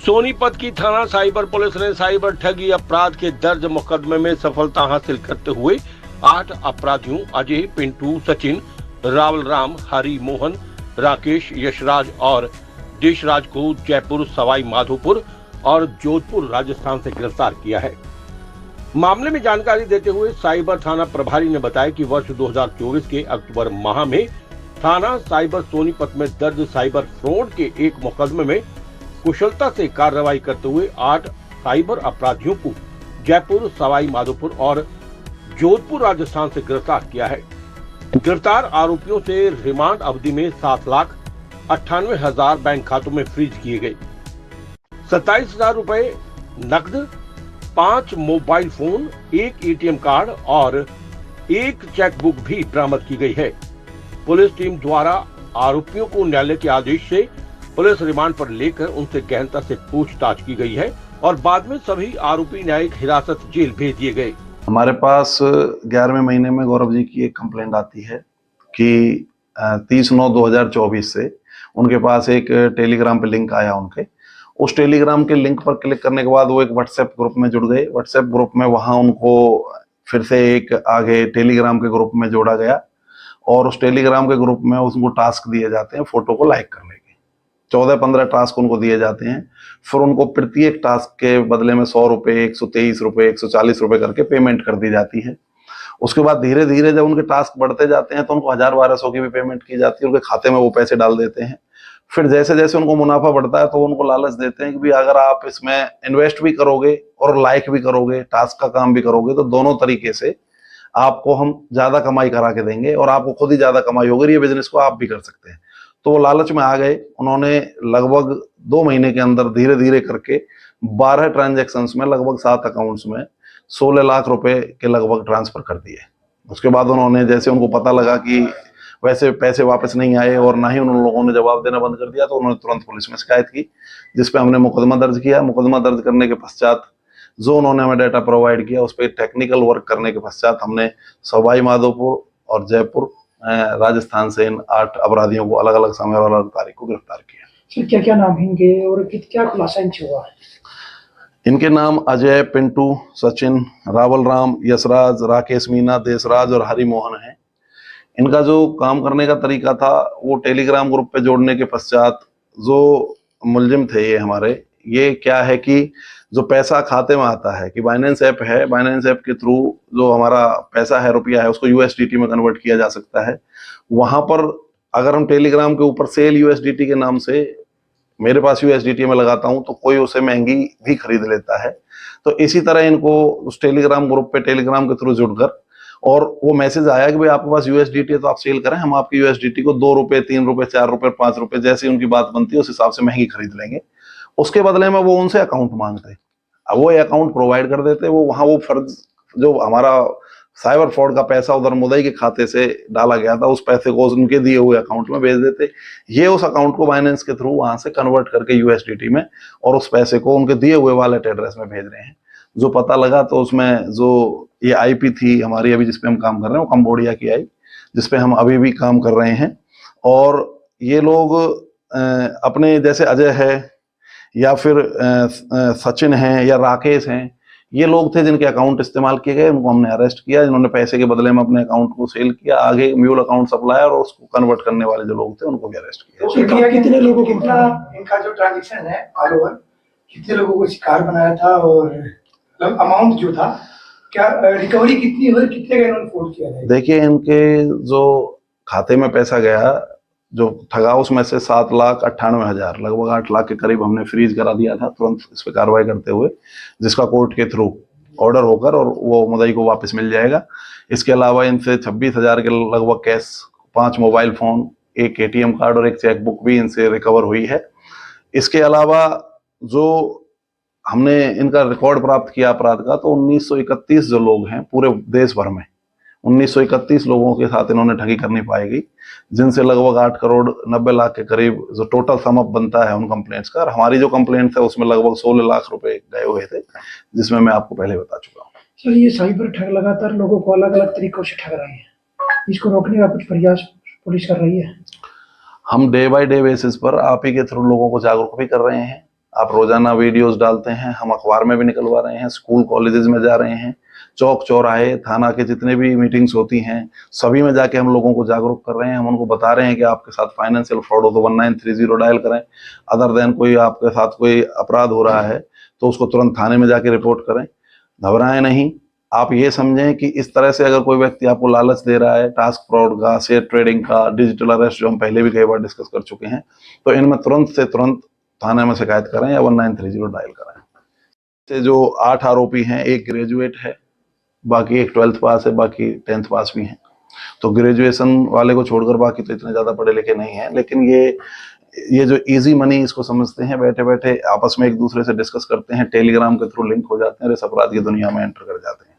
सोनीपत की थाना cyber police ने साइबर ठगी अपराध के दर्ज मुकदमे में सफलता हासिल करते हुए 8 अपराधियों अजय, पिंटू, सचिन, रावल राम, हरि मोहन, राकेश, यशराज और देशराज को जयपुर, सवाई माधोपुर और जोधपुर राजस्थान से गिरफ्तार किया है। मामले में जानकारी देते हुए साइबर थाना प्रभारी ने बताया कि वर्ष 2024 के अक्टूबर माह में थाना साइबर सोनीपत में दर्ज साइबर फ्रॉड के एक मुकदमे में कुशलता से कार्रवाई करते हुए 8 साइबर अपराधियों को जयपुर, सवाई माधोपुर और जोधपुर राजस्थान से गिरफ्तार किया है। गिरफ्तार आरोपियों से रिमांड अवधि में 7,98,000 बैंक खातों में फ्रीज किए गए, 27,000 रुपए नकद, 5 मोबाइल फोन, 1 एटीएम कार्ड और 1 चेकबुक भी बरामद की गई है। पुलिस टीम द्वारा आरोपियों को न्यायालय के आदेश से पुलिस रिमांड पर लेकर उनसे गहनता से पूछताछ की गई है और बाद में सभी आरोपी न्यायिक हिरासत जेल भेज दिए गए। हमारे पास 11वें महीने में गौरव जी की एक कंप्लेंट आती है कि 30/9/2024 से उनके पास एक टेलीग्राम पे लिंक आया उनके। उस टेलीग्राम के लिंक पर क्लिक करने के बाद वो एक व्हाट्सएप ग्रुप में जुड़ गए। व्हाट्सएप ग्रुप में वहां उनको फिर से एक आगे टेलीग्राम के ग्रुप में जोड़ा गया और उस टेलीग्राम के ग्रुप में उसको टास्क दिए जाते हैं फोटो को लाइक करने के। 14-15 टास्क उनको दिए जाते हैं। फिर उनको प्रत्येक टास्क के बदले में 100 रुपए, 123 रुपए, 140 रुपए करके पेमेंट कर दी जाती है। उसके बाद धीरे धीरे जब उनके टास्क बढ़ते जाते हैं तो उनको 1000-1200 की भी पेमेंट की जाती है। उनके खाते में वो पैसे डाल देते हैं। फिर जैसे जैसे उनको मुनाफा बढ़ता है तो उनको लालच देते हैं कि भी अगर आप इसमें इन्वेस्ट भी करोगे और लाइक भी करोगे, टास्क का काम भी करोगे, तो दोनों तरीके से आपको हम ज्यादा कमाई करा के देंगे और आपको खुद ही ज्यादा कमाई होगी। ये बिजनेस को आप भी कर सकते हैं। तो वो लालच में आ गए। उन्होंने लगभग 2 महीने के अंदर धीरे धीरे करके 12 ट्रांजैक्शंस में लगभग 7 अकाउंट्स में 16 लाख रुपए के लगभग ट्रांसफर कर दिए। उसके बाद उन्होंने जैसे उनको पता लगा कि वैसे पैसे वापस नहीं आए और ना ही उन लोगों ने जवाब देना बंद कर दिया, तो उन्होंने तुरंत पुलिस में शिकायत की, जिसपे हमने मुकदमा दर्ज किया। मुकदमा दर्ज करने के पश्चात जो उन्होंने हमें डाटा प्रोवाइड किया उस पर टेक्निकल वर्क करने के पश्चात हमने सवाई माधोपुर और जयपुर राजस्थान से इन 8 अपराधियों को अलग अलग समय और अलग तारीख को गिरफ्तार किया। सर क्या क्या नाम है इनके और क्या खुलासा इनसे हुआ है? इनके नाम अजय, पिंटू, सचिन, रावल राम, यशराज, राकेश मीना, देशराज और हरि मोहन है। इनका जो काम करने का तरीका था वो टेलीग्राम ग्रुप पे जोड़ने के पश्चात जो मुलजिम थे ये हमारे, ये क्या है कि जो पैसा खाते में आता है कि बाइनेंस ऐप है, बाइनेंस ऐप के थ्रू जो हमारा पैसा है, रुपया है, उसको यूएसडीटी में कन्वर्ट किया जा सकता है। वहां पर अगर हम टेलीग्राम के ऊपर सेल यूएसडीटी के नाम से मेरे पास यूएसडीटी में लगाता हूं तो कोई उसे महंगी भी खरीद लेता है। तो इसी तरह इनको उस टेलीग्राम ग्रुप पे टेलीग्राम के थ्रू जुड़कर और वो मैसेज आया कि भाई आपके पास यूएसडीटी है तो आप सेल करें, हम आपकी यूएसडीटी को 2 रुपए, 3 रुपए, 4 रुपए, 5 रुपए जैसी उनकी बात बनती है उस हिसाब से महंगी खरीद लेंगे। उसके बदले में वो उनसे अकाउंट मांगते, अब वो अकाउंट प्रोवाइड कर देते, वो वहां वो फर्ज जो हमारा साइबर फ्रॉड का पैसा उधर मुद्दई के खाते से डाला गया था उस पैसे को उनके दिए हुए अकाउंट में भेज देते। ये उस अकाउंट को बाइनेंस के थ्रू वहां से कन्वर्ट करके यूएसडीटी में और उस पैसे को उनके दिए हुए वॉलेट एड्रेस में भेज रहे हैं। जो पता लगा तो उसमें जो ये आईपी थी हमारी अभी जिसपे हम काम कर रहे हैं वो कंबोडिया की आई, जिसपे हम अभी भी काम कर रहे हैं। और ये लोग अपने जैसे अजय है या फिर सचिन है या राकेश हैं, ये लोग थे जिनके अकाउंट इस्तेमाल किए गए, उनको हमने अरेस्ट किया। जिन्होंने पैसे के बदले में अपने अकाउंट को सेल किया, आगे म्यूल अकाउंट सप्लायर और उसको कन्वर्ट करने वाले जो लोग थे उनको भी अरेस्ट किया। कितने लोगों को इनका जो ट्रांजेक्शन है ऑल ओवर कितने लोगों को शिकार बनाया था और अमाउंट जो था क्या रिकवरी कितनी हुई, कितने का इन्होंने फ्रॉड किया है? देखिए इनके जो खाते में पैसा गया जो ठगा उसमें से 7,98,000 लगभग 8 लाख के करीब हमने फ्रीज करा दिया था तुरंत इस पर कार्रवाई करते हुए, जिसका कोर्ट के थ्रू ऑर्डर होकर और वो मुद्दई को वापस मिल जाएगा। इसके अलावा इनसे 26,000 के लगभग cash, 5 mobile phone, 1 ATM card और 1 चेकबुक भी इनसे रिकवर हुई है। इसके अलावा जो हमने इनका रिकॉर्ड प्राप्त किया अपराध का, तो 1931 जो लोग हैं पूरे देश भर में 1931 लोगों के साथ इन्होंने ठगी करनी पाई गई, जिनसे लगभग 8 करोड़ 90 लाख के करीब जो टोटल सम अप बनता है उन कंप्लेंट्स का। और हमारी जो कंप्लेंट है उसमें लगभग 16 लाख रुपए गए हुए थे, जिसमें मैं आपको पहले बता चुका हूँ। सर ये साइबर ठग लगातार लोगों को अलग अलग तरीकों से ठग रहे हैं, इसको रोकने का कुछ प्रयास पुलिस कर रही है? हम डे बाय डे बेसिस पर आप ही के थ्रू लोगों को जागरूक भी कर रहे हैं आप रोजाना वीडियोस डालते हैं, हम अखबार में भी निकलवा रहे हैं, स्कूल कॉलेजेस में जा रहे हैं, चौक चौराहे थाना के जितने भी मीटिंग्स होती हैं सभी में जाके हम लोगों को जागरूक कर रहे हैं। हम उनको बता रहे हैं कि आपके साथ फाइनेंशियल फ्रॉड हो तो 1930 डायल करें। अदर देन कोई आपके साथ कोई अपराध हो रहा है तो उसको तुरंत थाने में जाके रिपोर्ट करें, घबराएं नहीं। आप ये समझें कि इस तरह से अगर कोई व्यक्ति आपको लालच दे रहा है टास्क फ्रॉड का, शेयर ट्रेडिंग का, डिजिटल अरेस्ट जो हम पहले भी कई बार डिस्कस कर चुके हैं, तो इनमें तुरंत से तुरंत थाने में शिकायत करें या 1930 डायल करें। से जो 8 आरोपी हैं, एक ग्रेजुएट है, बाकी एक 12th पास है, बाकी 10th पास भी हैं। तो ग्रेजुएशन वाले को छोड़कर बाकी तो इतने ज्यादा पढ़े लिखे नहीं हैं, लेकिन ये जो इजी मनी इसको समझते हैं, बैठे बैठे आपस में एक दूसरे से डिस्कस करते हैं, टेलीग्राम के थ्रू लिंक हो जाते हैं और इस अपराध की दुनिया में एंटर कर जाते हैं।